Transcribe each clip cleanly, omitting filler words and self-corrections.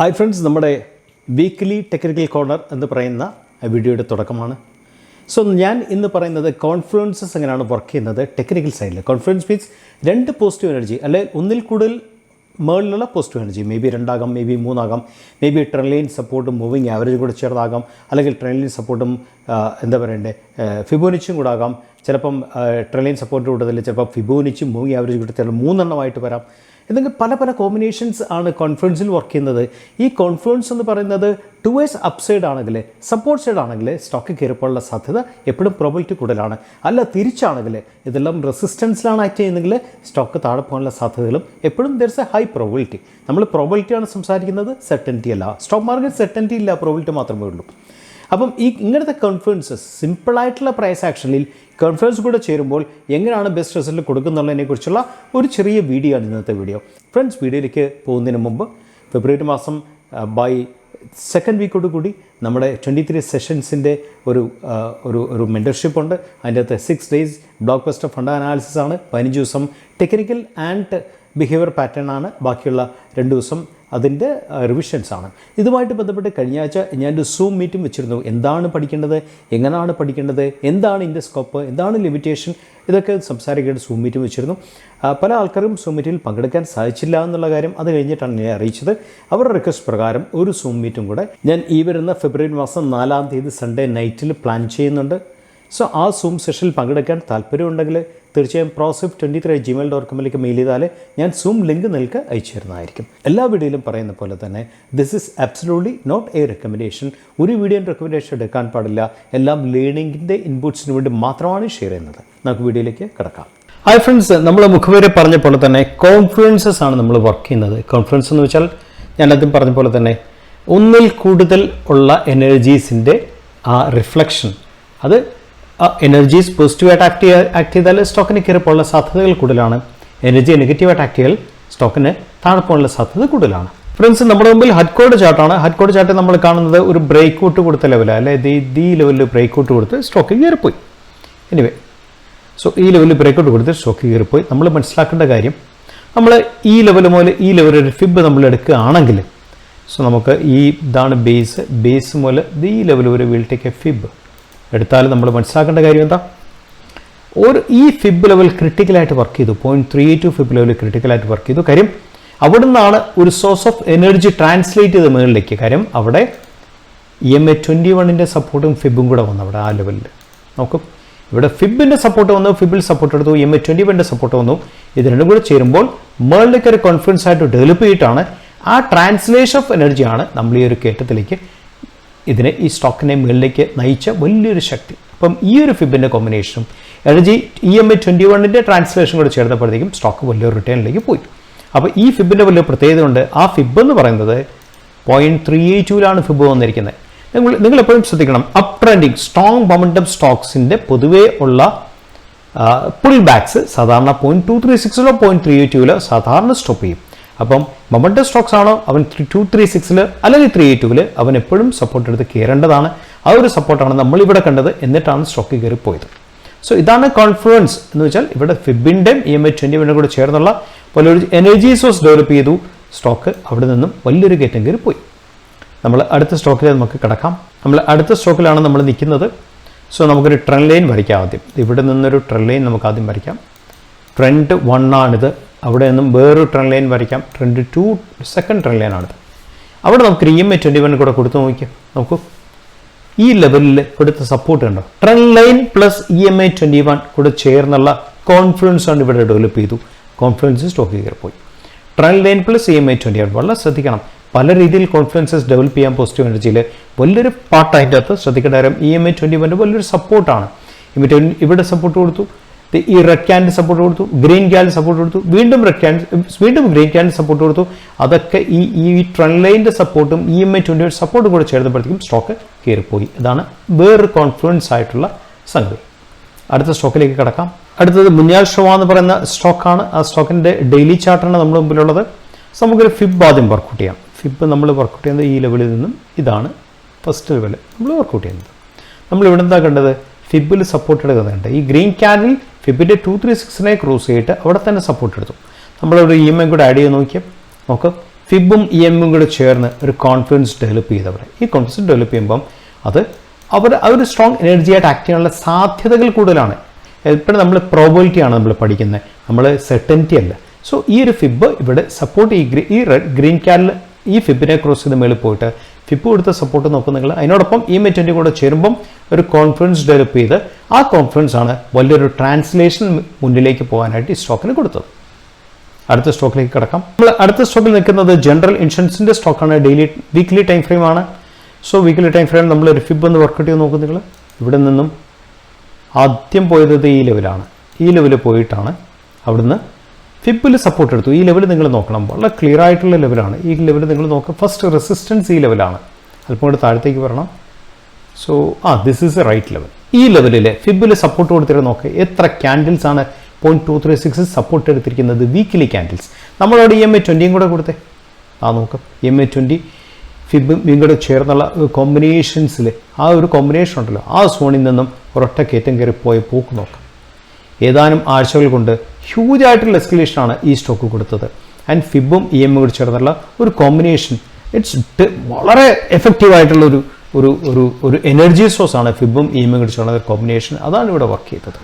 Hi friends, നമ്മുടെ weekly technical corner എന്ന് പറയുന്ന വീഡിയോയുടെ തുടക്കമാണ്. സോ ഞാൻ ഇന്ന് പറയുന്നത് കോൺഫ്ലുവൻസസ് എങ്ങനെയാണ് വർക്ക് ചെയ്യുന്നത് ടെക്നിക്കൽ സൈഡിൽ. കോൺഫ്ലുവൻസ് മീൻസ് രണ്ട് പോസിറ്റീവ് എനർജി അല്ലെ ഒന്നിൽ കൂടുതൽ മേളിലുള്ള പോസിറ്റീവ് എനർജി, മേ ബി 2 ആകാം, മേ ബി 3 ആകാം, മേ ബി ട്രെൻഡ് ലൈൻ സപ്പോർട്ടും മൂവിങ് ആവറേജ് കൂടെ ചേർന്നാകാം, അല്ലെങ്കിൽ ട്രെൻഡ് ലൈൻ സപ്പോർട്ടും എന്താ പറയണ്ടേ ഫിബോനിച്ചും കൂടെ ആകാം. ചിലപ്പം ട്രെൻഡ് ലൈൻ സപ്പോർട്ട് കൂട്ടത്തിൽ ചിലപ്പോൾ ഫിബോനിച്ചും മൂവിങ് ആവറേജ് കൂടെ ചിലപ്പോൾ 3 എണ്ണമായിട്ട് വരാം. ഇതൊക്കെ പല കോമ്പിനേഷൻസ് ആണ് കോൺഫ്ലുവൻസിൽ വർക്ക് ചെയ്യുന്നത്. ഈ കോൺഫ്ലുവൻസ് എന്ന് പറയുന്നത് ടുവേഴ്സ് അപ്സൈഡ് ആണെങ്കിൽ, സപ്പോർട്ട് സൈഡ് ആണെങ്കിൽ സ്റ്റോക്ക് കയറിപ്പോഴുള്ള സാധ്യത എപ്പോഴും പ്രോബിലിറ്റി കൂടുതലാണ്. അല്ല തിരിച്ചാണെങ്കിൽ, ഇതെല്ലാം റെസിസ്റ്റൻസിലാണ് ആക്ട് ചെയ്യുന്നതെങ്കിൽ സ്റ്റോക്ക് താഴെ പോകാനുള്ള സാധ്യതകളും എപ്പോഴും there is A high probability. നമ്മൾ പ്രോബിലിറ്റിയാണ് സംസാരിക്കുന്നത്, സെർട്ടനിറ്റി അല്ല. സ്റ്റോക്ക് മാർക്കറ്റ് സെർട്ടനിറ്റി ഇല്ല, പ്രോബിലിറ്റി മാത്രമേ ഉള്ളൂ. അപ്പം ഇങ്ങനത്തെ കോൺഫ്ലുവൻസസ് സിമ്പിളായിട്ടുള്ള പ്രൈസ് ആക്ഷനിൽ കോൺഫ്ലുവൻസ് കൂടെ ചേരുമ്പോൾ എങ്ങനെയാണ് ബെസ്റ്റ് റിസൾട്ട് കൊടുക്കുന്നുള്ളതിനെക്കുറിച്ചുള്ള ഒരു ചെറിയ വീഡിയോ ആണ് ഇന്നത്തെ വീഡിയോ. ഫ്രണ്ട്സ്, വീഡിയോയിലേക്ക് പോകുന്നതിന് മുമ്പ് ഫെബ്രുവരി മാസം ബൈ സെക്കൻഡ് വീക്കോടുകൂടി നമ്മുടെ 23 സെഷൻസിൻ്റെ ഒരു മെൻറ്റർഷിപ്പ് ഉണ്ട്. അതിൻ്റെ അകത്ത് 6 days block buster fund analysis ആണ്, 15 ദിവസം ടെക്നിക്കൽ ആൻഡ് ബിഹേവിയർ പാറ്റേൺ ആണ്, ബാക്കിയുള്ള 2 ദിവസം അതിൻ്റെ റിവിഷൻസ് ആണ്. ഇതുമായിട്ട് ബന്ധപ്പെട്ട് കഴിഞ്ഞ ആഴ്ച ഞാനൊരു സൂം മീറ്റിംഗ് വെച്ചിരുന്നു. എന്താണ് പഠിക്കേണ്ടത്, എങ്ങനെയാണ് പഠിക്കേണ്ടത്, എന്താണ് ഇതിൻ്റെ സ്കോപ്പ്, എന്താണ് ലിമിറ്റേഷൻ, ഇതൊക്കെ സംസാരിക്കേണ്ട സൂം മീറ്റിംഗ് വെച്ചിരുന്നു. പല ആൾക്കാരും സൂം മീറ്റിങ്ങിൽ പങ്കെടുക്കാൻ സാധിച്ചില്ല എന്നുള്ള കാര്യം അത് കഴിഞ്ഞിട്ടാണ് ഞാൻ അറിയിച്ചത്. അവരുടെ റിക്വസ്റ്റ് പ്രകാരം ഒരു സൂം മീറ്റും കൂടെ ഞാൻ ഈ വരുന്ന ഫെബ്രുവരി മാസം 4-ാം തീയതി സൺഡേ നൈറ്റിൽ പ്ലാൻ ചെയ്യുന്നുണ്ട്. സോ ആ സൂം സെഷനിൽ പങ്കെടുക്കാൻ താല്പര്യമുണ്ടെങ്കിൽ തീർച്ചയായും prosif23@gmail.com മെയിൽ ചെയ്താൽ ഞാൻ സൂം ലിങ്ക് നിങ്ങൾക്ക് അയച്ചു തരുന്നതായിരിക്കും. എല്ലാ വീഡിയോയിലും പറയുന്ന പോലെ തന്നെ this is absolutely not a recommendation. ഒരു വീഡിയോ റെക്കമെൻഡേഷൻ എടുക്കാൻ പാടില്ല. എല്ലാം ലേണിങ്ങിൻ്റെ ഇൻപുട്സിന് വേണ്ടി മാത്രമാണ് ഷെയർ ചെയ്യുന്നത്. നമുക്ക് വീഡിയോയിലേക്ക് കിടക്കാം. ഹായ് ഫ്രണ്ട്സ്, നമ്മൾ മുഖവരെ പറഞ്ഞ പോലെ തന്നെ കോൺഫ്ലുവൻസസ് ആണ് നമ്മൾ വർക്ക് ചെയ്യുന്നത്. കോൺഫ്ലുവൻസ് എന്ന് വെച്ചാൽ ഞാൻ ആദ്യം പറഞ്ഞ പോലെ തന്നെ ഒന്നിൽ കൂടുതൽ ഉള്ള എനർജീസിൻ്റെ ആ റിഫ്ലക്ഷൻ, അത് എനർജീസ് പോസിറ്റീവായിട്ട് ആക്ട് ചെയ്താൽ സ്റ്റോക്കിന് കയറിപ്പോഴുള്ള സാധ്യതകൾ കൂടുതലാണ്. എനർജി നെഗറ്റീവായിട്ട് ആക്ട് ചെയ്താൽ സ്റ്റോക്കിന് താഴെ പോകാനുള്ള സാധ്യത കൂടുതലാണ്. ഫ്രണ്ട്സ്, നമ്മുടെ മുമ്പിൽ ഹഡ്കോഡ് ചാർട്ടാണ്. ഹഡ്കോഡ് ചാർട്ട് നമ്മൾ കാണുന്നത് ഒരു ബ്രേക്ക് ഔട്ട് കൊടുത്ത ലെവലാണ്, അല്ലെ ഈ ലെവലിൽ ബ്രേക്ക് ഔട്ട് കൊടുത്ത് സ്റ്റോക്ക് കയറിപ്പോയി. എനിവേ, സോ ഈ ലെവലിൽ ബ്രേക്ക് ഔട്ട് കൊടുത്ത് സ്റ്റോക്ക് കയറിപ്പോയി. നമ്മൾ മനസ്സിലാക്കേണ്ട കാര്യം, നമ്മൾ ഈ ലെവൽ മുതൽ ഈ ലെവൽ ഒരു ഫിബ് നമ്മൾ എടുക്കുകയാണെങ്കിൽ, സോ നമുക്ക് ഇതാണ് ബേസ് മുതൽ ഈ ലെവൽ ഒരു വിൽ ടേക്ക് എ ഫിബ് എടുത്താൽ നമ്മൾ മനസ്സിലാക്കേണ്ട കാര്യം എന്താ, ഈ ഫിബ് ലെവൽ ക്രിട്ടിക്കലായിട്ട് വർക്ക് ചെയ്തു. 0.32 ഫിബ് ലെവൽ ക്രിട്ടിക്കലായിട്ട് വർക്ക് ചെയ്തു. കാര്യം അവിടെ നിന്നാണ് ഒരു സോഴ്സ് ഓഫ് എനർജി ട്രാൻസ്ലേറ്റ് ചെയ്ത് മുകളിലേക്ക്. കാര്യം അവിടെ EMA 21-ന്റെ സപ്പോർട്ടും ഫിബും കൂടെ വന്നു. അവിടെ ആ ലെവലിൽ നോക്കും, ഇവിടെ ഫിബിൻ്റെ സപ്പോർട്ട് വന്നു, ഫിബിൽ സപ്പോർട്ട് എടുത്തു, EMA 21-ന്റെ സപ്പോർട്ട് വന്നു. ഇത് രണ്ടും കൂടെ ചേരുമ്പോൾ മുകളിലേക്ക് ഒരു കോൺഫിഡൻസ് ആയിട്ട് ഡെവലപ്പ് ചെയ്തിട്ടാണ് ആ ട്രാൻസ്ലേഷൻ ഓഫ് എനർജിയാണ് നമ്മൾ ഈ ഒരു കയറ്റത്തിലേക്ക് ഇതിനെ ഈ സ്റ്റോക്കിനെ മുകളിലേക്ക് നയിച്ച വലിയൊരു ശക്തി. അപ്പം ഈ ഒരു ഫിബിൻ്റെ കോമ്പിനേഷനും എനർജി EMA 21-ന്റെ ട്രാൻസ്ലേഷൻ കൂടെ ചേർന്നപ്പോഴത്തേക്കും സ്റ്റോക്ക് വലിയൊരു റിട്ടേണിലേക്ക് പോയി. അപ്പോൾ ഈ ഫിബിൻ്റെ വലിയ പ്രത്യേകത ഉണ്ട്. ആ ഫിബ് എന്ന് പറയുന്നത് 0.382 ഫിബ് വന്നിരിക്കുന്നത്. നിങ്ങൾ എപ്പോഴും ശ്രദ്ധിക്കണം, അപ് ട്രെൻഡിങ് സ്ട്രോങ് മൊമെൻറ്റം സ്റ്റോക്സിൻ്റെ പൊതുവേ ഉള്ള പുൾ ബാക്സ് സാധാരണ 0.236 0.382 സാധാരണ സ്റ്റോപ്പ് ചെയ്യും. അപ്പം മൊമെൻറ്റം സ്റ്റോക്സ് ആണോ അവൻ 236 അല്ലെങ്കിൽ 382 അവൻ എപ്പോഴും സപ്പോർട്ട് എടുത്ത് കയറേണ്ടതാണ്. ആ ഒരു സപ്പോർട്ടാണ് നമ്മളിവിടെ കണ്ടത്. എന്നിട്ടാണ് സ്റ്റോക്ക് കയറിപ്പോയത്. സോ ഇതാണ് കോൺഫ്ലുവൻസ് എന്ന് വെച്ചാൽ ഇവിടെ ഫിബിൻ്റെയും EMA 21 കൂടെ ചേർന്നുള്ള വലിയൊരു എനർജി സോഴ്സ് ഡെവലപ്പ് ചെയ്തു. സ്റ്റോക്ക് അവിടെ നിന്നും വലിയൊരു കയറ്റം കയറിപ്പോയി. നമ്മൾ അടുത്ത സ്റ്റോക്കിൽ നമുക്ക് കിടക്കാം. നമ്മൾ അടുത്ത സ്റ്റോക്കിലാണ് നമ്മൾ നിൽക്കുന്നത്. സോ നമുക്കൊരു ട്രെൻഡ് ലൈൻ വരയ്ക്കാം. ആദ്യം ഇവിടെ നിന്നൊരു ട്രെൻഡ് ലൈൻ നമുക്ക് ആദ്യം വരയ്ക്കാം. ട്രെൻഡ് 1 ആണിത്. അവിടെ നിന്നും വേറൊരു ട്രെൻഡ് ലൈൻ വരയ്ക്കാം. ട്രെൻഡ് 2 സെക്കൻഡ് ട്രെൻഡ് ലൈൻ ആണിത്. അവിടെ നമുക്ക് EMA 21 കൂടെ കൊടുത്ത് നോക്കിയാൽ നോക്കൂ, ഈ ലെവലിൽ കൊടുത്ത സപ്പോർട്ട് ഉണ്ടോ. ട്രെൻഡ് ലൈൻ പ്ലസ് EMA 21 കൂടെ ചേർന്നുള്ള കോൺഫിഡൻസ് ആണ് ഇവിടെ ഡെവലപ്പ് ചെയ്തു. കോൺഫിഡൻസ് സ്റ്റോക്ക് കയറിപ്പോയി. ട്രെൻഡ് ലൈൻ പ്ലസ് EMA 21 വളരെ ശ്രദ്ധിക്കണം. പല രീതിയിൽ കോൺഫിഡൻസസ് ഡെവലപ്പ് ചെയ്യാൻ പോസിറ്റീവ് എനർജിയിൽ വലിയൊരു പാർട്ട് അതിൻ്റെ അകത്ത് ശ്രദ്ധിക്കേണ്ട കാര്യം EMA 21 വലിയൊരു സപ്പോർട്ടാണ്. ഇവിടെ സപ്പോർട്ട് കൊടുത്തു, ഈ റെഡ് ക്യാൻഡിൽ സപ്പോർട്ട് കൊടുത്തു, ഗ്രീൻ ക്യാൻഡിൽ സപ്പോർട്ട് കൊടുത്തു, വീണ്ടും ഗ്രീൻ ക്യാൻഡിൽ സപ്പോർട്ട് കൊടുത്തു. അതൊക്കെ ഈ ട്രെൻഡ് ലൈനിൻ്റെ സപ്പോർട്ടും EMA 21 സപ്പോർട്ടും കൂടെ ചേർന്നപ്പോഴത്തേക്കും സ്റ്റോക്ക് കയറിപ്പോയി. ഇതാണ് വേറൊരു കോൺഫ്ലുവൻസ് ആയിട്ടുള്ള സംഗതി. അടുത്ത സ്റ്റോക്കിലേക്ക് കിടക്കാം. അടുത്തത് മുഞ്ഞാൽ ഷോവ എന്ന് പറയുന്ന സ്റ്റോക്കാണ്. ആ സ്റ്റോക്കിൻ്റെ ഡെയിലി ചാർട്ടാണ് നമ്മുടെ മുമ്പിലുള്ളത്. സോ നമുക്കൊരു ഫിബ് ആദ്യം വർക്കൗട്ട് ചെയ്യാം. ഫിബ് നമ്മൾ വർക്കൗട്ട് ചെയ്യുന്നത് ഈ ലെവലിൽ നിന്നും ഇതാണ് ഫസ്റ്റ് ലെവൽ നമ്മൾ വർക്കൗട്ട് ചെയ്യുന്നത്. നമ്മൾ ഇവിടെ എന്താ കണ്ടത്, ഫിബിൽ സപ്പോർട്ട് എടുക്കുന്നുണ്ട്. ഈ ഗ്രീൻ ക്യാൻഡിൽ ഫിബിൻ്റെ 236 ക്രോസ് ചെയ്തിട്ട് അവിടെ തന്നെ സപ്പോർട്ട് എടുത്തു. നമ്മളൊരു EMA കൂടെ ആഡ് ചെയ്ത് നോക്കിയാൽ നമുക്ക് ഫിബും ഇ എമ്മും കൂടെ ചേർന്ന് ഒരു കോൺഫിഡൻസ് ഡെവലപ്പ് ചെയ്തവർ. ഈ കോൺഫിഡൻസ് ഡെവലപ്പ് ചെയ്യുമ്പം അത് ഒരു സ്ട്രോങ് എനർജിയായിട്ട് ആക്ട് ചെയ്യാനുള്ള സാധ്യതകൾ കൂടുതലാണ്. എപ്പോഴും നമ്മൾ പ്രോബിലിറ്റിയാണ് നമ്മൾ പഠിക്കുന്നത്, നമ്മൾ സെർട്ടനിറ്റി അല്ല. സോ ഈ ഒരു ഫിബ് ഇവിടെ സപ്പോർട്ട് ഈ ഗ്രീൻ ക്യാനിൽ ഈ ഫിബിനെ ക്രോസ് ചെയ്ത് മേളിൽ പോയിട്ട് ഫിബ് കൊടുത്ത സപ്പോർട്ട് നോക്കും നിങ്ങൾ. അതിനോടൊപ്പം EMA20 കൂടെ ചേരുമ്പം ഒരു കോൺഫിഡൻസ് ഡെവലപ്പ് ചെയ്ത് ആ കോൺഫിഡൻസ് ആണ് വലിയൊരു ട്രാൻസ്ലേഷൻ മുന്നിലേക്ക് പോകാനായിട്ട് ഈ സ്റ്റോക്കിന് കൊടുത്തത്. അടുത്ത സ്റ്റോക്കിലേക്ക് കിടക്കാം. നമ്മൾ അടുത്ത സ്റ്റോക്കിൽ നിൽക്കുന്നത് ജനറൽ ഇൻഷുറൻസിൻ്റെ സ്റ്റോക്കാണ്. വീക്ക്ലി ടൈം ഫ്രെയിം ആണ്. സോ വീക്ക്ലി ടൈം ഫ്രെയിം നമ്മളൊരു ഫിബ് ഒന്ന് വർക്കൗട്ട് ചെയ്ത് നോക്കും നിങ്ങൾ. ഇവിടെ നിന്നും ആദ്യം പോയത് ഈ ലെവലാണ്. ഈ ലെവലിൽ പോയിട്ടാണ് അവിടുന്ന് ഫിബിൽ സപ്പോർട്ട് എടുത്തു. ഈ ലെവൽ നിങ്ങൾ നോക്കണം, വളരെ ക്ലിയർ ആയിട്ടുള്ള ലെവലാണ്. ഈ ലെവൽ നിങ്ങൾ നോക്കുക. ഫസ്റ്റ് റെസിസ്റ്റൻസ് ഈ ലെവലാണ്. അല്പം കൂടെ താഴത്തേക്ക് വരണം. So this is a right level. ഈ ലെവലിൽ ഫിബിൽ സപ്പോർട്ട് കൊടുത്തിട്ട് നോക്കുക. എത്ര ക്യാൻഡിൽസ് ആണ് 0.236 സപ്പോർട്ട് എടുത്തിരിക്കുന്നത്? Weekly candles. നമ്മളവിടെ EMA20 കൂടെ കൊടുത്തേ. നോക്കാം. EMA20 ഫിബും കൂടെ ചേർന്നുള്ള കോമ്പിനേഷൻസിൽ ആ ഒരു കോമ്പിനേഷൻ ഉണ്ടല്ലോ, ആ സോണിൽ നിന്നും ഒരൊറ്റ കയറ്റം കയറി പോയ പോക്ക് നോക്കാം. ഏതാനും ആഴ്ചകൾ കൊണ്ട് ഹ്യൂജ് ആയിട്ടുള്ള എസ്കലേഷനാണ് ഈ സ്റ്റോക്ക് കൊടുത്തത്. ആൻഡ് ഫിബും EMA കൂടെ ചേർന്നുള്ള ഒരു കോമ്പിനേഷൻ വളരെ എഫക്റ്റീവായിട്ടുള്ള ഒരു എനർജി സോഴ്സാണ് ഫിബും EMA കൂടെ ചേർന്ന ഒരു കോമ്പിനേഷൻ. അതാണ് ഇവിടെ വർക്ക് ചെയ്തത്.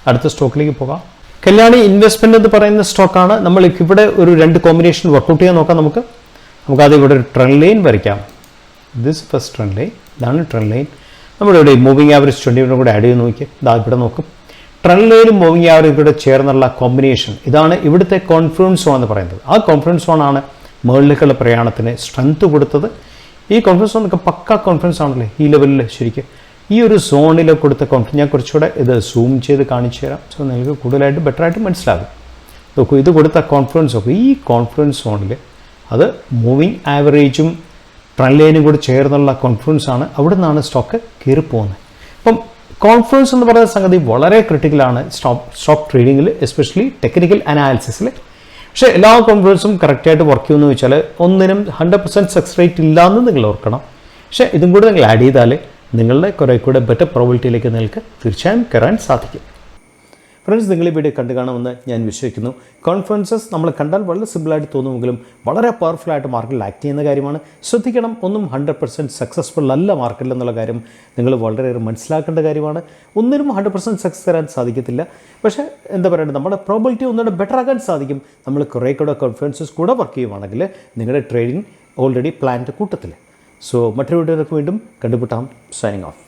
അടുത്ത സ്റ്റോക്കിലേക്ക് പോകാം. കല്യാണി ഇൻവെസ്റ്റ്മെൻറ്റ് എന്ന് പറയുന്ന സ്റ്റോക്കാണ്. നമ്മൾ ഇവിടെ ഒരു 2 കോമ്പിനേഷൻ വർക്കൗട്ട് ചെയ്യാൻ നോക്കാം. നമുക്കത് ഇവിടെ ഒരു ട്രെൻഡ് ലൈൻ വരയ്ക്കാം. ദിസ് ഫസ്റ്റ് ട്രെൻഡ് ലൈൻ, ഇതാണ് ട്രെൻഡ് ലൈൻ. നമ്മളിവിടെ മൂവിങ് ആവറേജ് 20 കൂടെ ആഡ് ചെയ്ത് നോക്കി. ഇവിടെ നോക്കും. ട്രെൻഡ് ലൈനും മൂവിങ് ആവറേജ് കൂടെ ചേർന്നുള്ള കോമ്പിനേഷൻ, ഇതാണ് ഇവിടുത്തെ കോൺഫിഡൻസ് സോൺ എന്ന് പറയുന്നത്. ആ കോൺഫിഡൻസ് സോണാണ് മുകളിലേക്കുള്ള പ്രയാണത്തിന് സ്ട്രെങ്ത് കൊടുത്തത്. ഈ കോൺഫിഡൻസ് സോണൊക്കെ പക്ക കോൺഫിഡൻസ് ആണല്ലേ ഈ ലെവലിൽ. ശരിക്കും ഈ ഒരു സോണിൽ കൊടുത്ത കോൺഫിഡൻസ് ഞാൻ കുറച്ചുകൂടെ ഇത് സൂം ചെയ്ത് കാണിച്ചു തരാം. സോ നിങ്ങൾക്ക് കൂടുതലായിട്ട് ബെറ്ററായിട്ട് മനസ്സിലാകും. നോക്കൂ, ഇത് കൊടുത്ത കോൺഫിഡൻസ് ഒക്കെ ഈ കോൺഫിഡൻസ് സോണിൽ അത് മൂവിങ് ആവറേജും ട്രെൻഡ് ലൈനും കൂടി ചേർന്നുള്ള കോൺഫിഡൻസ് ആണ്. അവിടെ നിന്നാണ് സ്റ്റോക്ക് കയറിപ്പോകുന്നത്. അപ്പം കോൺഫിഡൻസ് എന്ന് പറയുന്ന സംഗതി വളരെ ക്രിട്ടിക്കലാണ് സ്റ്റോക്ക് ട്രേഡിങ്ങിൽ, എസ്പെഷ്യലി ടെക്നിക്കൽ അനാലിസിസിൽ. പക്ഷേ എല്ലാ കോൺഫിഡൻസും കറക്റ്റായിട്ട് വർക്ക് ചെയ്യുമെന്ന് വെച്ചാൽ ഒന്നിനും 100% സക്സസ് റേറ്റ് ഇല്ലയെന്ന് നിങ്ങൾ ഓർക്കണം. പക്ഷേ ഇതും കൂടെ നിങ്ങൾ ആഡ് ചെയ്താൽ നിങ്ങളുടെ കുറേ കൂടെ ബെറ്റർ പ്രോബിലിറ്റിയിലേക്ക് നിങ്ങൾക്ക് തീർച്ചയായും കയറാൻ സാധിക്കും. ഫ്രണ്ട്സ്, നിങ്ങൾ ഈ വീഡിയോ കണ്ടു കാണുമെന്ന് ഞാൻ വിശ്വസിക്കുന്നു. കോൺഫിഡൻസസ് നമ്മൾ കണ്ടാൽ വളരെ സിമ്പിളായിട്ട് തോന്നുമെങ്കിലും വളരെ പവർഫുള്ളായിട്ട് മാർക്കറ്റിൽ ആക്ട് ചെയ്യുന്ന കാര്യമാണ്. ശ്രദ്ധിക്കണം, ഒന്നും 100% സക്സസ്ഫുൾ അല്ല മാർക്കറ്റിൽ എന്നുള്ള കാര്യം നിങ്ങൾ വളരെയേറെ മനസ്സിലാക്കേണ്ട കാര്യമാണ്. ഒന്നിനും 100% സക്സസ് തരാൻ സാധിക്കത്തില്ല. പക്ഷേ എന്താ പറയുക, നമ്മുടെ പ്രോബിലിറ്റി ഒന്നുകൂടെ ബെറ്റർ ആക്കാൻ സാധിക്കും നമ്മൾ കുറേ കൂടെ കോൺഫിഡൻസസ് കൂടെ വർക്ക് ചെയ്യുവാണെങ്കിൽ നിങ്ങളുടെ ട്രേഡിംഗ് ഓൾറെഡി പ്ലാൻ്റെ കൂട്ടത്തിൽ. സോ മറ്റൊരു വീഡിയോയിലേക്ക് വീണ്ടും കണ്ടുപിട്ടാം. Signing off.